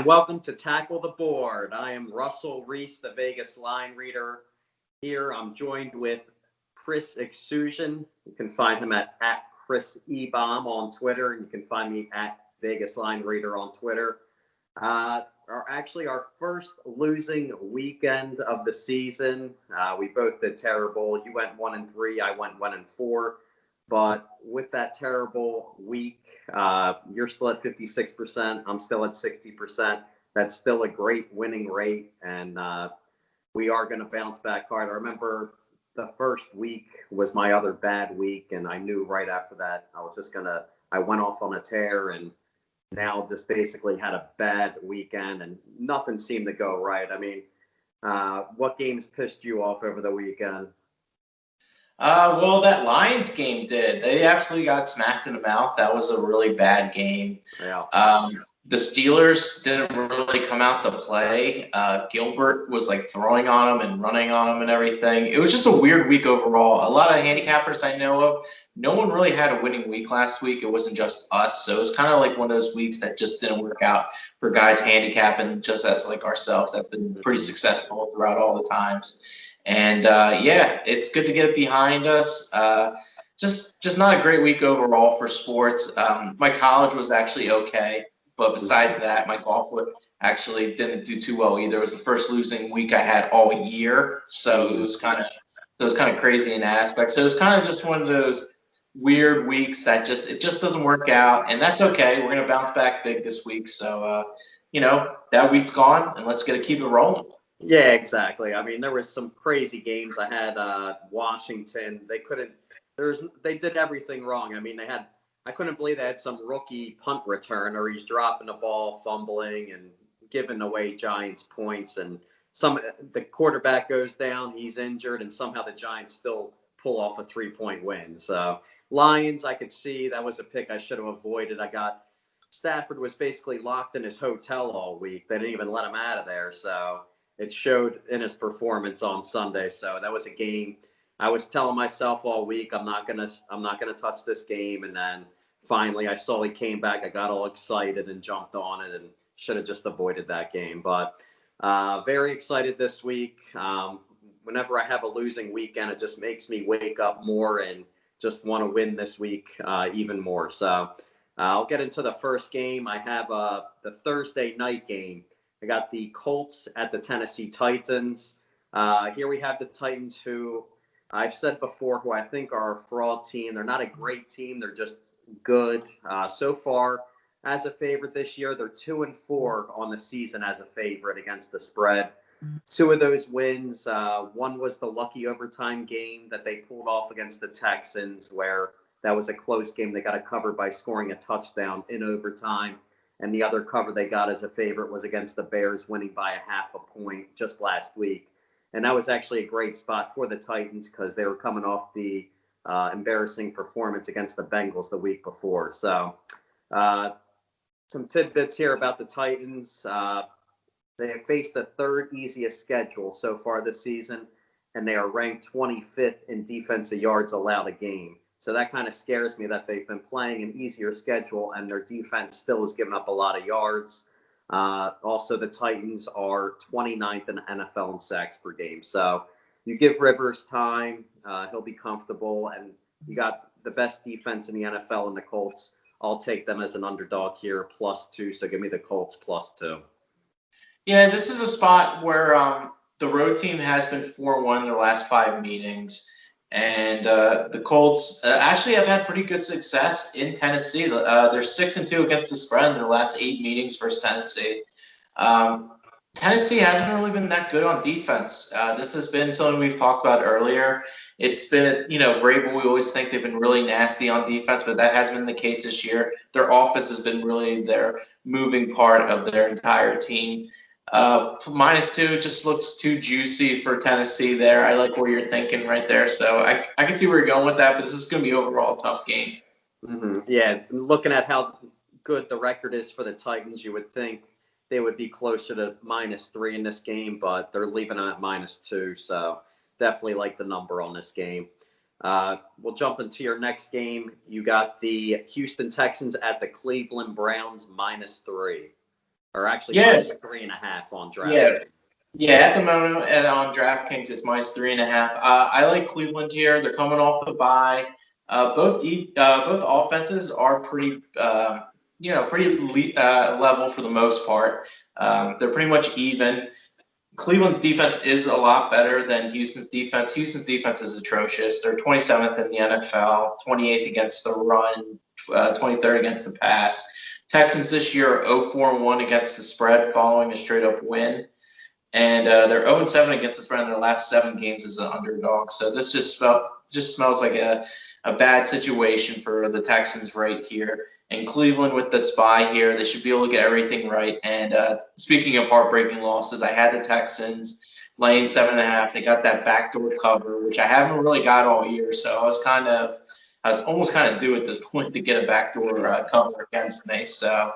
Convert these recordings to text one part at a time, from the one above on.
And welcome to Tackle the Board. I am Russell Reese, the Vegas line reader. Here I'm joined with Chris Euksuzian. You can find him at Chris Ebomb on Twitter, and you can find me at Vegas line reader on Twitter. Our first losing weekend of the season. We both did terrible. You went 1-3. I went 1-4. But with that terrible week, you're still at 56%. I'm still at 60%. That's still a great winning rate, and we are going to bounce back hard. I remember the first week was my other bad week, and I knew right after that I went off on a tear, and now just basically had a bad weekend, and nothing seemed to go right. I mean, what games pissed you off over the weekend? Well, that Lions game did. They absolutely got smacked in the mouth. That was a really bad game. Yeah. The Steelers didn't really come out to play. Gilbert was like throwing on them and running on them and everything. It was just a weird week overall. A lot of handicappers I know of, no one really had a winning week last week. It wasn't just us. So it was kind of like one of those weeks that just didn't work out for guys handicapping just as like ourselves that have been pretty successful throughout all the times. And it's good to get it behind us. Just not a great week overall for sports. My college was actually okay, but besides that, my golf actually didn't do too well either. It was the first losing week I had all year, so it was kind of crazy in that aspect. So it was kind of just one of those weird weeks that it just doesn't work out, and that's okay. We're gonna bounce back big this week, so that week's gone, and let's keep it rolling. Yeah, exactly. I mean, there was some crazy games. I had Washington. They did everything wrong. I mean, I couldn't believe they had some rookie punt return, or he's dropping the ball, fumbling, and giving away Giants points. And the quarterback goes down, he's injured, and somehow the Giants still pull off a 3-point win. So Lions, I could see that was a pick I should have avoided. Stafford was basically locked in his hotel all week. They didn't even let him out of there. So it showed in his performance on Sunday. So that was a game I was telling myself all week, I'm not gonna touch this game. And then finally I saw he came back. I got all excited and jumped on it, and should have just avoided that game. But very excited this week. Whenever I have a losing weekend, it just makes me wake up more and just want to win this week even more. So I'll get into the first game. I have the Thursday night game. I got the Colts at the Tennessee Titans. Here we have the Titans, who I've said before, who I think are a fraud team. They're not a great team. They're just good. So far, as a favorite this year, they're 2-4 on the season as a favorite against the spread. 2 of those wins, one was the lucky overtime game that they pulled off against the Texans, where that was a close game. They got it covered by scoring a touchdown in overtime. And the other cover they got as a favorite was against the Bears, winning by a half a point just last week. And that was actually a great spot for the Titans because they were coming off the embarrassing performance against the Bengals the week before. So some tidbits here about the Titans. They have faced the third easiest schedule so far this season, and they are ranked 25th in defensive yards allowed a game. So that kind of scares me that they've been playing an easier schedule and their defense still has given up a lot of yards. Also, the Titans are 29th in the NFL in sacks per game. So you give Rivers time, he'll be comfortable, and you got the best defense in the NFL in the Colts. I'll take them as an underdog here, +2. So give me the Colts +2. Yeah, this is a spot where the road team has been 4-1 in their last 5 meetings. And the Colts actually have had pretty good success in Tennessee. They're 6-2 against the spread in their last 8 meetings versus Tennessee. Tennessee hasn't really been that good on defense. This has been something we've talked about earlier. It's been, Vrabel, we always think they've been really nasty on defense, but that hasn't been the case this year. Their offense has been really their moving part of their entire team. -2 just looks too juicy for Tennessee there. I like where you're thinking right there. So I can see where you're going with that, but this is going to be overall a tough game. Mm-hmm. Yeah, looking at how good the record is for the Titans, you would think they would be closer to -3 in this game, but they're leaving it at -2. So definitely like the number on this game. We'll jump into your next game. You got the Houston Texans at the Cleveland Browns -3. or actually Yes. -3.5 on draft. Yeah. Yeah, at the moment and on DraftKings it's -3.5. I like Cleveland here. They're coming off the bye. Both offenses are pretty level for the most part. They're pretty much even. Cleveland's defense is a lot better than Houston's defense. Houston's defense is atrocious. They're 27th in the NFL, 28th against the run, 23rd against the pass. Texans this year are 0-4-1 against the spread following a straight-up win. And they're 0-7 against the spread in their last 7 games as an underdog. So this just smells like a bad situation for the Texans right here. And Cleveland with the spy here, they should be able to get everything right. And speaking of heartbreaking losses, I had the Texans laying 7.5. They got that backdoor cover, which I haven't really got all year. So I was almost kind of due at this point to get a backdoor cover against me. So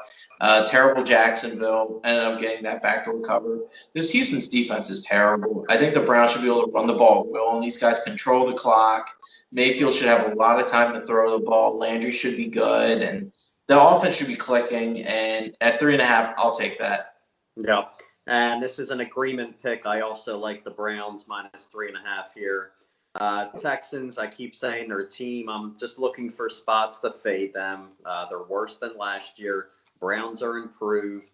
terrible Jacksonville ended up getting that backdoor cover. This Houston's defense is terrible. I think the Browns should be able to run the ball well, and these guys control the clock. Mayfield should have a lot of time to throw the ball. Landry should be good, and the offense should be clicking. And at 3.5, I'll take that. Yeah, and this is an agreement pick. I also like the Browns -3.5 here. Texans, I keep saying they're a team. I'm just looking for spots to fade them. They're worse than last year. Browns are improved.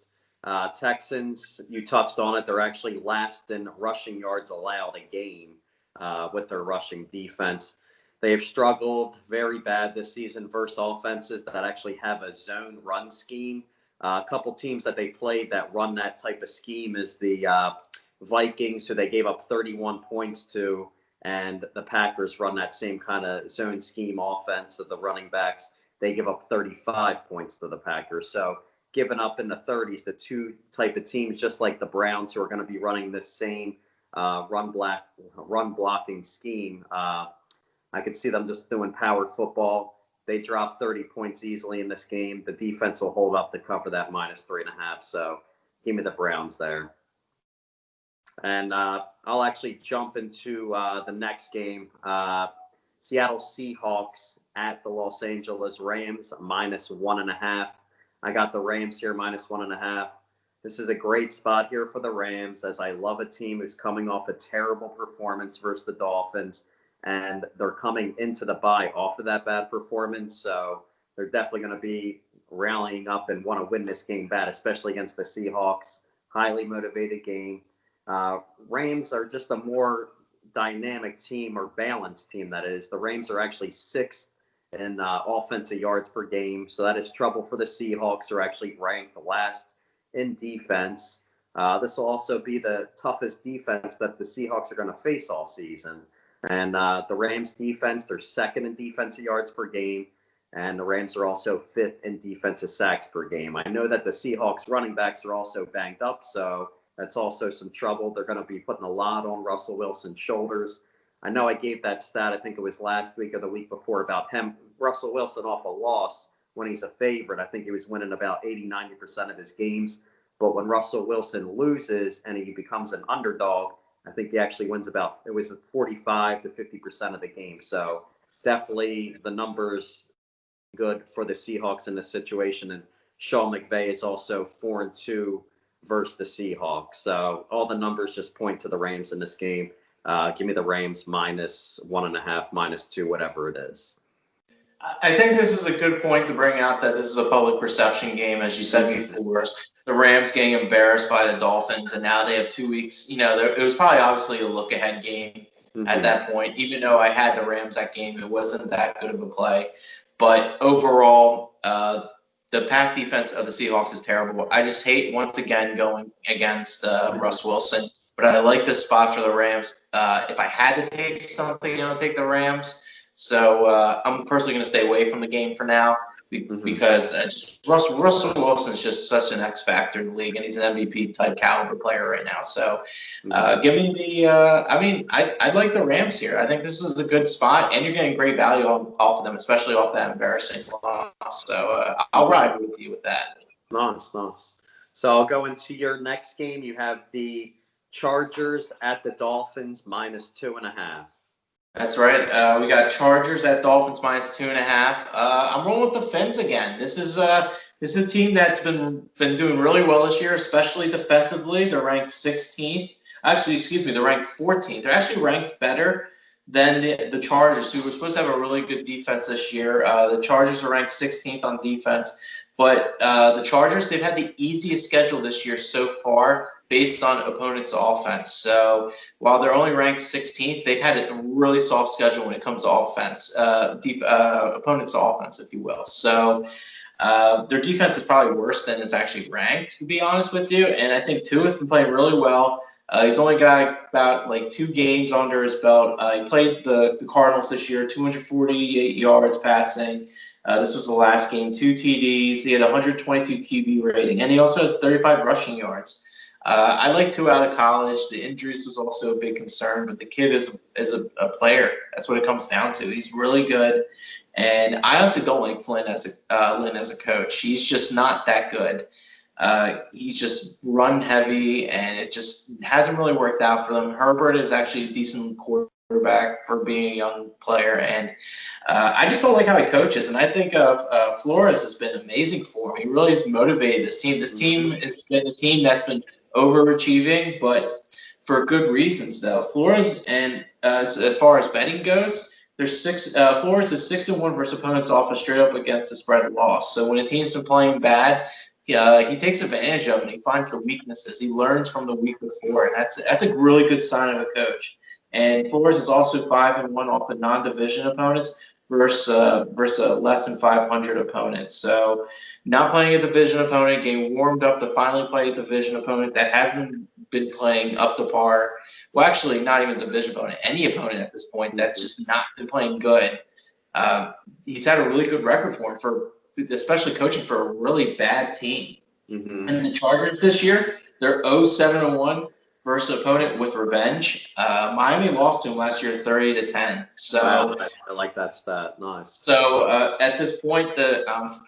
Texans, you touched on it. They're actually last in rushing yards allowed a game with their rushing defense. They've struggled very bad this season versus offenses that actually have a zone run scheme. A couple teams that they played that run that type of scheme is the Vikings, who they gave up 31 points to, and the Packers run that same kind of zone scheme offense of the running backs. They give up 35 points to the Packers. So giving up in the 30s, the two type of teams, just like the Browns, who are going to be running this same run blocking scheme. I could see them just doing power football. They drop 30 points easily in this game. The defense will hold up to cover that -3.5. So give me the Browns there. And I'll actually jump into the next game. Seattle Seahawks at the Los Angeles Rams, -1.5. I got the Rams here -1.5. This is a great spot here for the Rams, as I love a team who's coming off a terrible performance versus the Dolphins, and they're coming into the bye off of that bad performance. So they're definitely going to be rallying up and want to win this game bad, especially against the Seahawks. Highly motivated game. Rams are just a more dynamic team, or balanced team, that is. The Rams are actually 6th in offensive yards per game, so that is trouble for the Seahawks, who are actually ranked last in defense. This will also be the toughest defense that the Seahawks are going to face all season. And the Rams defense, they're 2nd in defensive yards per game, and the Rams are also 5th in defensive sacks per game. I know that the Seahawks running backs are also banged up, so that's also some trouble. They're going to be putting a lot on Russell Wilson's shoulders. I know I gave that stat, I think it was last week or the week before, about Russell Wilson off a loss when he's a favorite. I think he was winning about 80-90% of his games. But when Russell Wilson loses and he becomes an underdog, I think he actually wins it was 45 to 50% of the game. So definitely the numbers good for the Seahawks in this situation. And Sean McVay is also 4-2 versus the Seahawks. So all the numbers just point to the Rams in this game. Give me the Rams -1.5, -2, whatever it is. I think this is a good point to bring out, that this is a public perception game, as you said before. The Rams getting embarrassed by the Dolphins, and now they have 2 weeks. It was probably obviously a look-ahead game at that point. Even though I had the Rams that game, it wasn't that good of a play. But overall, the pass defense of the Seahawks is terrible. I just hate, once again, going against Russ Wilson. But I like this spot for the Rams. If I had to take something, I'll take the Rams. So I'm personally going to stay away from the game for now, because Russell Wilson is just such an X factor in the league, and he's an MVP type caliber player right now. So give me the. I like the Rams here. I think this is a good spot, and you're getting great value off of them, especially off that embarrassing loss. So I'll ride with you with that. Nice. So I'll go into your next game. You have the Chargers at the Dolphins -2.5. That's right. We got Chargers at Dolphins -2.5. I'm rolling with the Fins again. This is This is a team that's been doing really well this year, especially defensively. They're ranked 16th. Actually, excuse me, they're ranked 14th. They're actually ranked better than the Chargers, who were supposed to have a really good defense this year. The Chargers are ranked 16th on defense, but the Chargers, they've had the easiest schedule this year so far based on opponents' offense. So while they're only ranked 16th, they've had a really soft schedule when it comes to offense, opponents' offense, if you will. So their defense is probably worse than it's actually ranked, to be honest with you. And I think Tua's been playing really well. He's only got about like 2 games under his belt. He played the Cardinals this year, 248 yards passing. This was the last game, 2 TDs. He had 122 QB rating, and he also had 35 rushing yards. I like Tua out of college. The injuries was also a big concern, but the kid is a player. That's what it comes down to. He's really good. And I honestly don't like Lynn as a coach. He's just not that good. He's just run heavy, and it just hasn't really worked out for them. Herbert is actually a decent quarterback for being a young player, and I just don't like how he coaches. And I think Flores has been amazing for him. He really has motivated this team. This team has been a team that's been overachieving, but for good reasons, though. Flores, and as far as betting goes, Flores is 6-1 versus opponents off a straight up against the spread loss. So when a team's been playing bad, he takes advantage of it, and he finds the weaknesses. He learns from the week before, and that's a really good sign of a coach. And Flores is also 5-1 off of non-division opponents versus less than 500 opponents. So not playing a division opponent, getting warmed up to finally play a division opponent that hasn't been playing up to par. Well, actually, not even division opponent, any opponent at this point that's just not been playing good. He's had a really good record for him, especially coaching for a really bad team. Mm-hmm. And the Chargers this year, they're 0-7-1 versus opponent with revenge. Miami lost to him last year 30-10. So I like that stat. Nice. So at this point,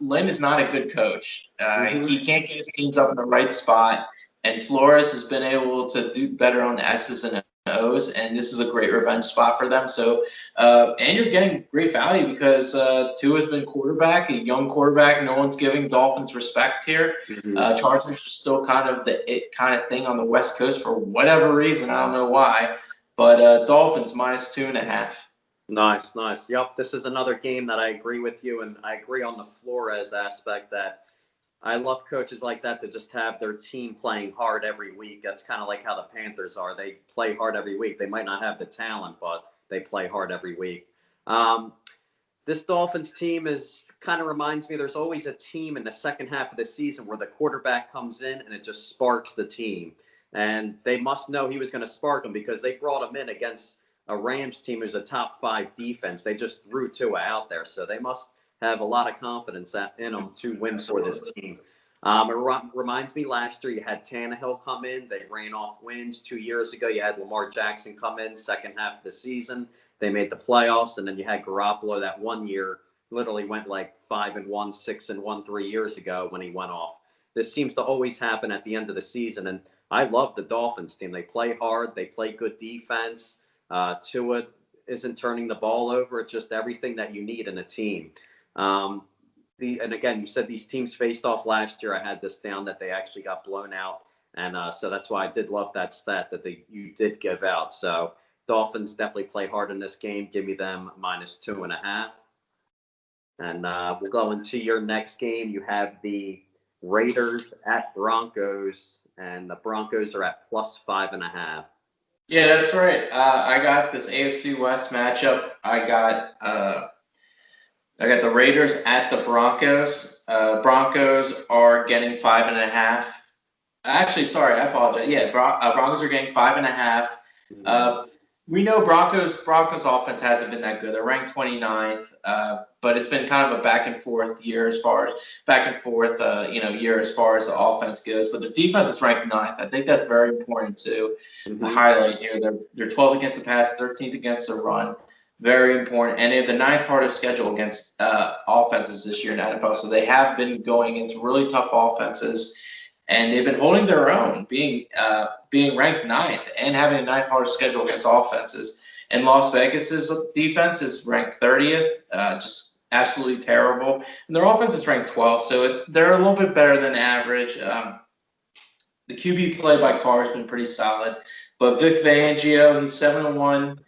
Lynn is not a good coach. He can't get his teams up in the right spot, and Flores has been able to do better on the X's and O's, and this is a great revenge spot for them. So, and you're getting great value because Tua's been quarterback, a young quarterback. No one's giving Dolphins respect here. Mm-hmm. Chargers are still kind of the it kind of thing on the West Coast for whatever reason. I don't know why, but Dolphins -2.5. Nice. Yep, this is another game that I agree with you, and I agree on the Flores aspect that I love coaches like that just have their team playing hard every week. That's kind of like how the Panthers are. They play hard every week. They might not have the talent, but they play hard every week. This Dolphins team kind of reminds me there's always a team in the second half of the season where the quarterback comes in and it just sparks the team. And they must know he was going to spark them because they brought him in against a Rams team who's a top 5 defense. They just threw Tua out there. So they must have a lot of confidence in them to win for this team. It reminds me last year you had Tannehill come in. They ran off wins. 2 years ago you had Lamar Jackson come in second half of the season. They made the playoffs, and then you had Garoppolo that 1 year literally went like 5-1, 6-1 3 years ago when he went off. This seems to always happen at the end of the season, and I love the Dolphins team. They play hard. They play good defense. Tua isn't turning the ball over. It's just everything that you need in a team. And again, you said these teams faced off last year. I had this down that they actually got blown out. And so that's why I did love that stat that you did give out. So Dolphins definitely play hard in this game. Give me them -2.5. And we'll go into your next game. You have the Raiders at Broncos, and the Broncos are at +5.5. Yeah, that's right. I got this AFC West matchup. I got the Raiders at the Broncos. Broncos are getting 5.5. Actually, sorry, I apologize. Yeah, Broncos are getting 5.5. We know Broncos offense hasn't been that good. They're ranked 29th, but it's been kind of a back and forth year as far as the offense goes. But their defense is ranked 9th. I think that's very important to highlight here. They're 12th against the pass, 13th against the run. Very important. And they have the 9th hardest schedule against offenses this year in the NFL. So they have been going into really tough offenses, and they've been holding their own, being ranked 9th and having a 9th hardest schedule against offenses. And Las Vegas's defense is ranked 30th. absolutely terrible. And their offense is ranked 12th, so they're a little bit better than average. The QB play by Carr has been pretty solid. But Vic Fangio, he's 7-1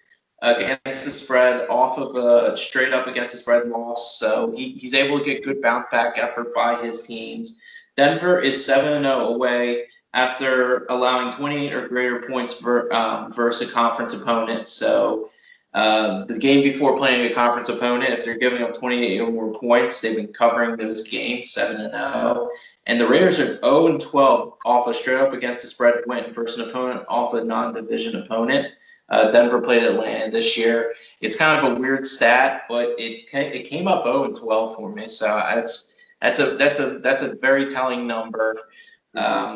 against the spread off of a straight up against the spread loss. So he's able to get good bounce back effort by his teams. Denver is 7-0 away after allowing 28 or greater points versus a conference opponent. So the game before playing a conference opponent, if they're giving up 28 or more points, they've been covering those games 7-0. And the Raiders are 0-12 off a straight up against the spread win versus an opponent off a non-division opponent. Denver played Atlanta this year. It's kind of a weird stat, but it came up 0-12 for me. So that's a very telling number.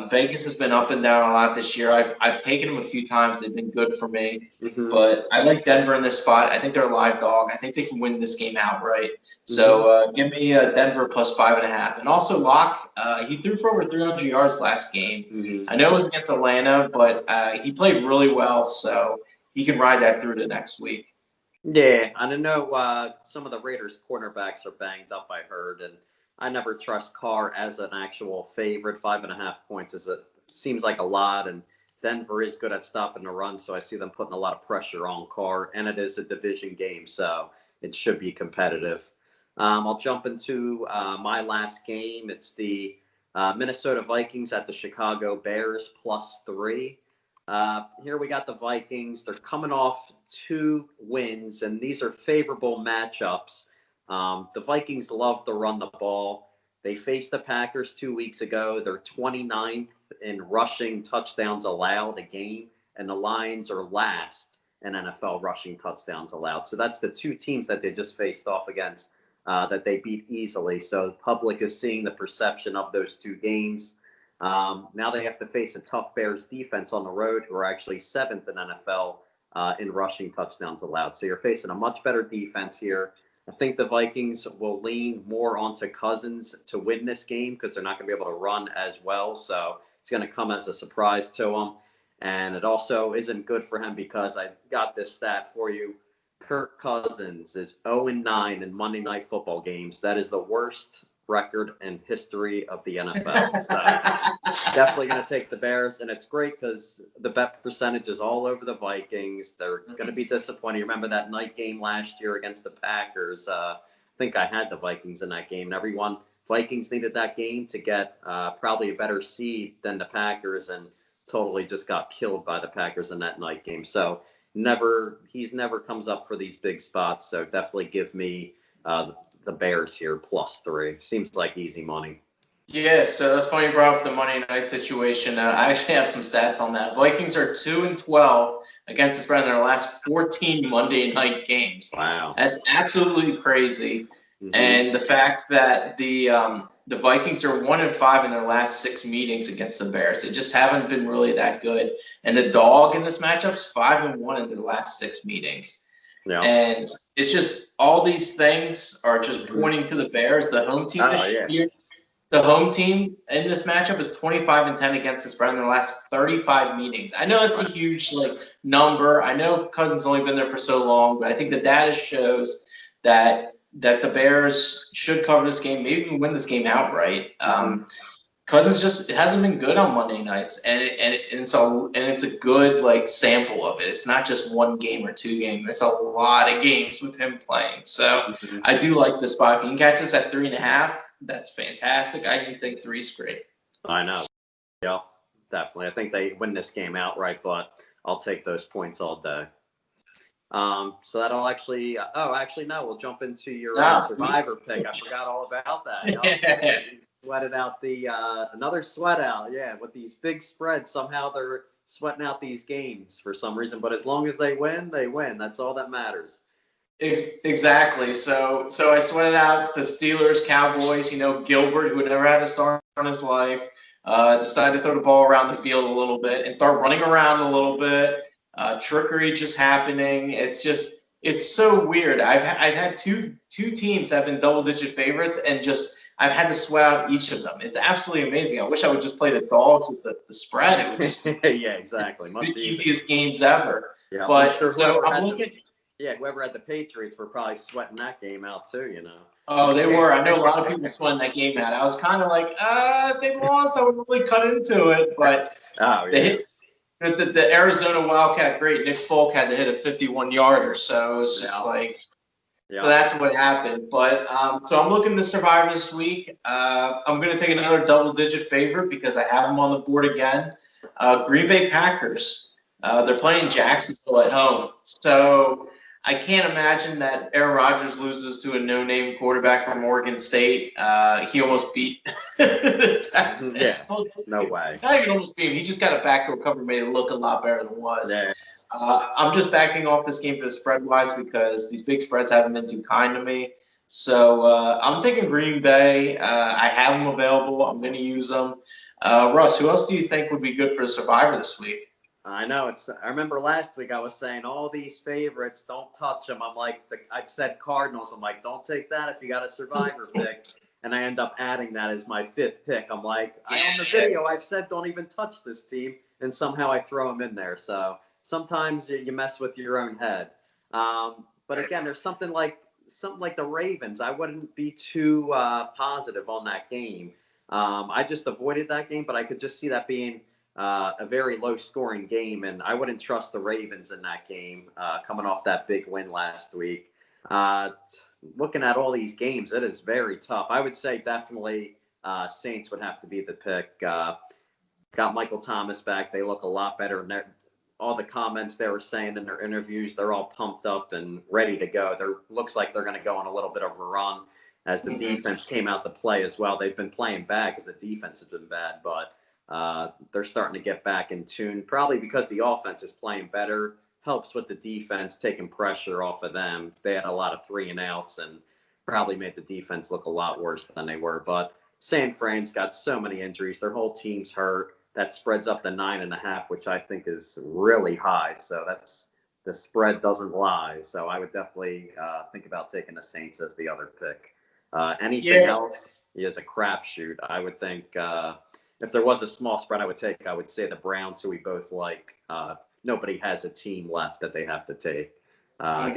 Vegas has been up and down a lot this year. I've taken them a few times. They've been good for me. But I like Denver in this spot. I think they're a live dog. I think they can win this game outright. So give me Denver plus 5.5. And also Locke, he threw for over 300 yards last game. I know it was against Atlanta, but he played really well. So he can ride that through to next week. Yeah, I know some of the Raiders cornerbacks are banged up, I heard, and I never trust Carr as an actual favorite. 5.5 points seems like a lot, and Denver is good at stopping the run, so I see them putting a lot of pressure on Carr, and it is a division game, so it should be competitive. I'll jump into my last game. It's the Minnesota Vikings at the Chicago Bears +3. Here we got the Vikings. They're coming off 2 wins, and these are favorable matchups. The Vikings love to run the ball. They faced the Packers 2 weeks ago. They're 29th in rushing touchdowns allowed a game, and the Lions are last in NFL rushing touchdowns allowed. So that's the 2 teams that they just faced off against that they beat easily. So the public is seeing the perception of those 2 games. Now they have to face a tough Bears defense on the road, who are actually 7th in NFL in rushing touchdowns allowed. So you're facing a much better defense here. I think the Vikings will lean more onto Cousins to win this game because they're not going to be able to run as well. So it's going to come as a surprise to them. And it also isn't good for him because I got this stat for you. Kirk Cousins is 0-9 in Monday Night Football games. That is the worst record in history of the NFL. So definitely going to take the Bears, and it's great because the bet percentage is all over the Vikings. They're going to be disappointed. Remember that night game last year against the Packers? I think I had the Vikings in that game, and Vikings needed that game to get probably a better seed than the Packers, and totally just got killed by the Packers in that night game. So he's never comes up for these big spots. So definitely give me the Bears here +3. Seems like easy money. Yeah, so that's funny you brought up the Monday night situation. I actually have some stats on that. Vikings are 2-12 against the spread in their last 14 Monday night games. Wow, that's absolutely crazy. And the fact that the Vikings are 1-5 in their last 6 meetings against the Bears, they just haven't been really that good. And the dog in this matchup's 5-1 in their last 6 meetings. Yeah. And it's just all these things are just pointing to the Bears. The home team this year, the home team in this matchup is 25-10 against the spread in their last 35 meetings. I know it's a huge number. I know Cousins only been there for so long, but I think the data shows that the Bears should cover this game, maybe even win this game outright. Cousins just hasn't been good on Monday nights, and it's a good sample of it. It's not just 1 game or 2 games. It's a lot of games with him playing. So I do like this spot. If you can catch us at 3.5, that's fantastic. I can think 3's great. I know. Yeah, definitely. I think they win this game outright, but I'll take those points all day. So that'll actually no, we'll jump into your survivor pick. I forgot all about that. Sweated out another sweat out, with these big spreads. Somehow they're sweating out these games for some reason, but as long as they win, they win. That's all that matters. Exactly. So I sweated out the Steelers, Cowboys. Gilbert, who had never had a start in his life, decided to throw the ball around the field a little bit and start running around a little bit. Trickery just happening. It's so weird. I've had two teams that have been double-digit favorites, and I've had to sweat out each of them. It's absolutely amazing. I wish I would just play the dogs with the spread. It would just yeah, exactly. Much the easiest games ever. Yeah, but I'm looking. Yeah, whoever had the Patriots were probably sweating that game out too, you know. Oh, they were. I know a lot of people sweating that game out. I was kind of like, if they lost, I would really cut into it. But Oh, they yeah. hit the Arizona Wildcat great. Nick Folk had to hit a 51-yarder. So it was just Yeah. like, so Yeah. that's what happened. But so I'm looking to survive this week. I'm going to take another double-digit favorite because I have them on the board again. Green Bay Packers. They're playing Jacksonville at home. So I can't imagine that Aaron Rodgers loses to a no-name quarterback from Oregon State. He almost beat the Texans. Yeah. No way. Not even almost beat him. He just got a backdoor cover, made it look a lot better than it was. Yeah. I'm just backing off this game for the spread-wise because these big spreads haven't been too kind to me. So I'm taking Green Bay. I have them available. I'm going to use them. Russ, who else do you think would be good for the Survivor this week? I know. I remember last week I was saying all these favorites, don't touch them. I'm like, I said Cardinals. I'm like, don't take that if you got a Survivor pick. And I end up adding that as my 5th pick. I'm like, on the video I said don't even touch this team, and somehow I throw them in there. So sometimes you mess with your own head. But again, there's something like the Ravens. I wouldn't be too positive on that game. I just avoided that game, but I could just see that being a very low-scoring game, and I wouldn't trust the Ravens in that game coming off that big win last week. Looking at all these games, it is very tough. I would say definitely Saints would have to be the pick. Got Michael Thomas back. They look a lot better. And all the comments they were saying in their interviews, they're all pumped up and ready to go. Looks like they're going to go on a little bit of a run as the defense came out to play as well. They've been playing bad because the defense has been bad, but they're starting to get back in tune, probably because the offense is playing better. Helps with the defense, taking pressure off of them. They had a lot of 3-and-outs and probably made the defense look a lot worse than they were. But San Fran's got so many injuries. Their whole team's hurt. That spreads up to 9.5, which I think is really high. So the spread doesn't lie. So I would definitely think about taking the Saints as the other pick. Anything else is a crapshoot. I would think if there was a small spread I would say the Browns, who we both like. Nobody has a team left that they have to take. I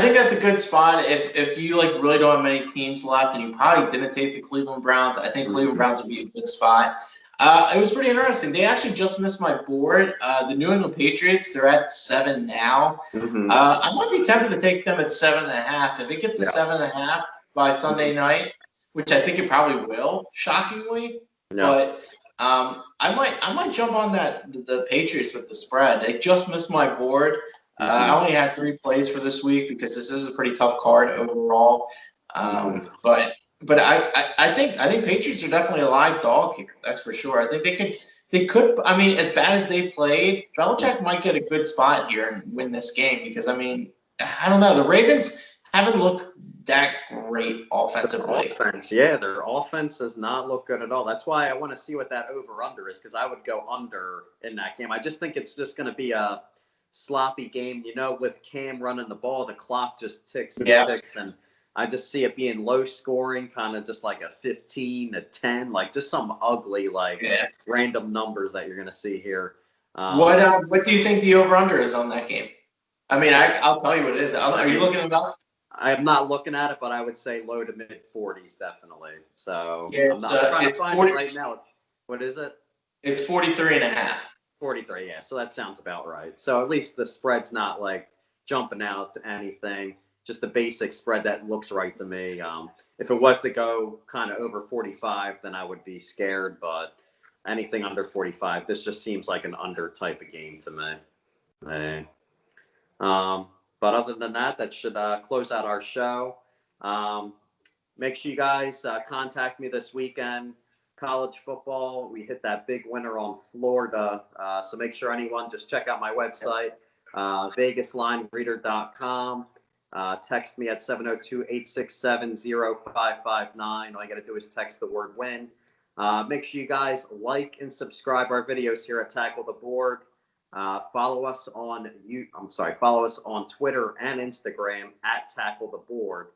think that's a good spot. If you really don't have many teams left, and you probably didn't take the Cleveland Browns, I think Cleveland Browns would be a good spot. It was pretty interesting. They actually just missed my board. The New England Patriots, they're at 7 now. I might be tempted to take them at 7.5. If it gets to 7.5 by Sunday night, which I think it probably will, shockingly, but I might jump on the Patriots with the spread. They just missed my board. I only had 3 plays for this week because this is a pretty tough card overall. But I think Patriots are definitely a live dog here. That's for sure. I think they could. I mean, as bad as they played, Belichick might get a good spot here and win this game because I mean, I don't know. The Ravens haven't looked that great offensively. Their offense does not look good at all. That's why I want to see what that over/under is because I would go under in that game. I just think it's just going to be a sloppy game. You know, with Cam running the ball, the clock just ticks and ticks, and I just see it being low scoring, kind of just like a 15-10, like just some ugly random numbers that you're going to see here. What do you think the over/under is on that game? I mean, I'll tell you what it is. Are you looking at that? I'm not looking at it, but I would say low to mid 40s definitely. So I'm trying to find 40, it right now. What is it? It's 43.5. 43, yeah. So that sounds about right. So at least the spread's not jumping out to anything. Just the basic spread that looks right to me. If it was to go kind of over 45, then I would be scared. But anything under 45, this just seems like an under type of game to me. But other than that should close out our show. Make sure you guys contact me this weekend. College football, we hit that big winner on Florida. So make sure anyone just check out my website, vegaslinereader.com. Text me at 702-867-0559. All you got to do is text the word win. Make sure you guys like and subscribe our videos here at Tackle the Board. Follow us on Twitter and Instagram at Tackle the Board.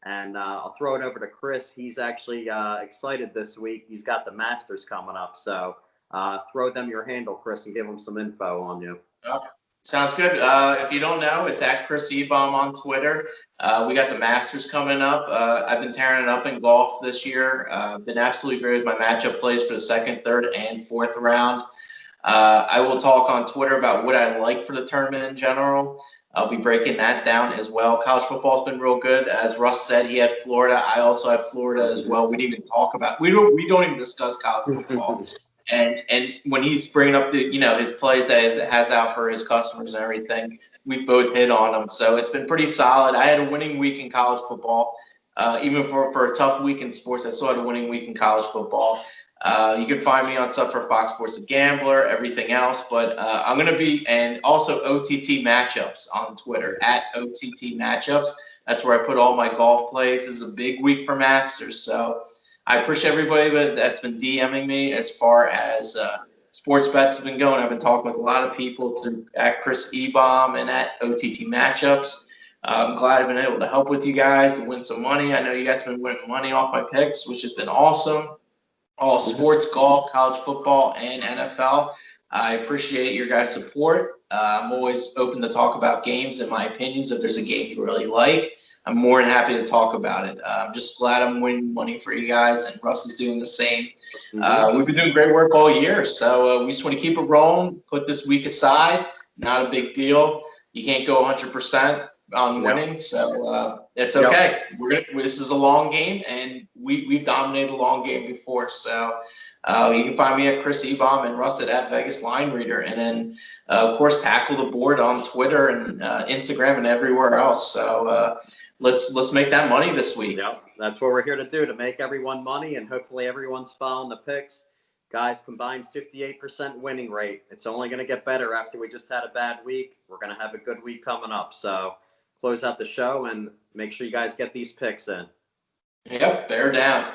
And I'll throw it over to Chris. He's actually excited this week. He's got the Masters coming up. So throw them your handle, Chris, and give them some info on you. Sounds good. If you don't know, it's at Chris Ebom on Twitter. We got the Masters coming up. I've been tearing it up in golf this year. Been absolutely great with my matchup plays for the second, third, and fourth round. I will talk on Twitter about what I like for the tournament in general. I'll be breaking that down as well. College football's been real good. As Russ said, he had Florida. I also had Florida as well. We didn't even talk about. We don't even discuss college football. And when he's bringing up the his plays that he has out for his customers and everything, we've both hit on them. So it's been pretty solid. I had a winning week in college football. Even for a tough week in sports, I still had a winning week in college football. You can find me on stuff for Fox Sports The Gambler, everything else. But I'm going to be, and also OTT Matchups on Twitter, at OTT Matchups. That's where I put all my golf plays. This is a big week for Masters. So I appreciate everybody that's been DMing me as far as sports bets have been going. I've been talking with a lot of people through at Chris Ebom and at OTT Matchups. I'm glad I've been able to help with you guys to win some money. I know you guys have been winning money off my picks, which has been awesome. All sports, golf, college football, and NFL. I appreciate your guys' support. I'm always open to talk about games and my opinions. If there's a game you really like, I'm more than happy to talk about it. I'm just glad I'm winning money for you guys, and Russ is doing the same. We've been doing great work all year, so we just want to keep it rolling, put this week aside. Not a big deal. You can't go 100% on winning, so it's okay. This is a long game, and we've dominated the long game before. So you can find me at Chris Ebom and Russ at Vegas Line Reader, and then of course tackle the board on Twitter and Instagram and everywhere else. So let's make that money this week. Yep, that's what we're here to do, to make everyone money, and hopefully everyone's following the picks. Guys, combined 58% winning rate. It's only going to get better after we just had a bad week. We're going to have a good week coming up. So close out the show and make sure you guys get these picks in. Yep, bear down.